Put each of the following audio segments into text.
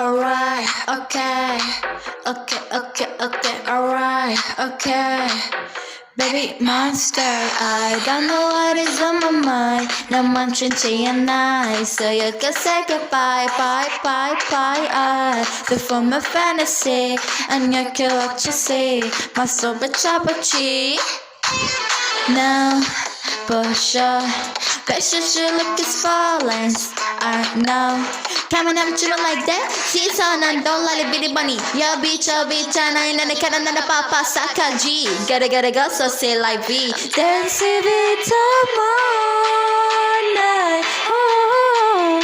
Alright, okay, alright, okay. Baby monster, I don't know what is on my mind. 난 멈춘지 않아, so you can say goodbye, bye, bye, bye. I before my fantasy, and you can what you see. My soul 붙여붙이. Now, push up, you look is falling. I know. Coming up to like that. She's on and don't let it be the bunny. Yo, bitch, and I ain't kind of the papa sakaji. Gotta go, so say like B. Dance with it night. Oh,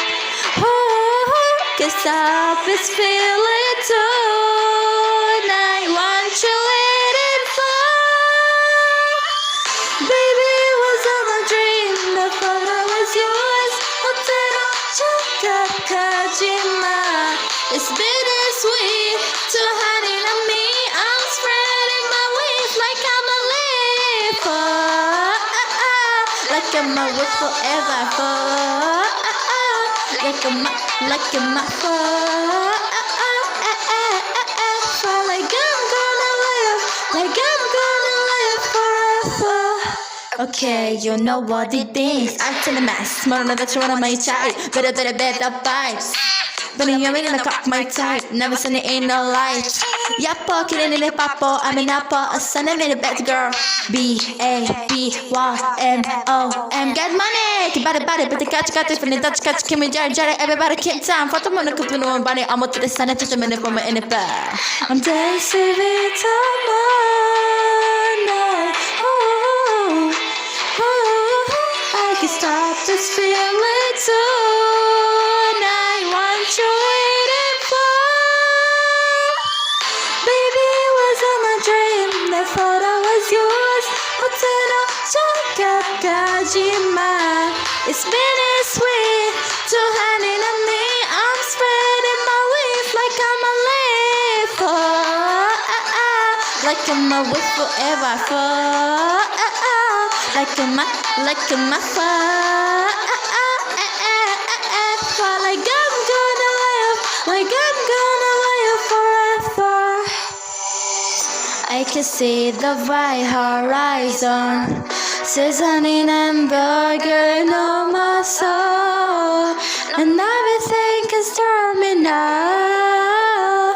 oh, oh, cause I was feeling tonight. Want you waiting for? Baby, it was all my dream. The photo was yours. It's bittersweet to hiding on me. I'm spreading my wings like I'm a leaf. Like I'm a wish forever. Like I'm a like I'm gonna live. Like I'm gonna live forever. Okay, you know what it is. I'm to the mass. More than that, you're on my child. Better vibes. But you're in the cock my type. Never seen it in no light. Yappo, killing in the papo. I'm an apple, a son of a bad girl. BABYMOM. Get money. Keep body, but the catch got it from the Dutch catch. Kim and Jerry, everybody keep time. For the money, could be no body. I'm to the sun and touch a minute from in the back. I'm dancing with night. Oh, I can stop this feeling tonight. Want you waiting for? Baby, it was all my dream. That photo was yours. It's bittersweet to hiding on me. I'm spreading my wings like I'm a leaf. Like I'm a wish forever. Like I'm a like I'm gonna live, like I'm gonna live forever. I can see the bright horizon, seasoning and burger on my soul, and everything is turning now.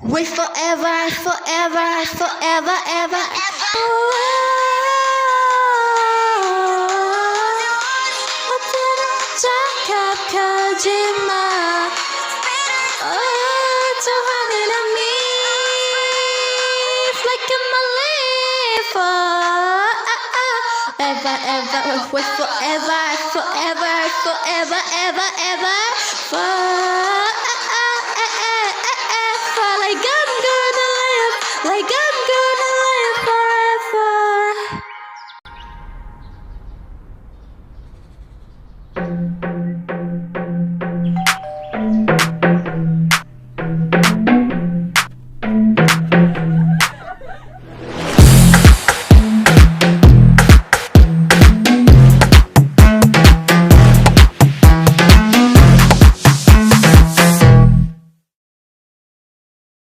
Wait forever, ever. Ever, wait forever, ever.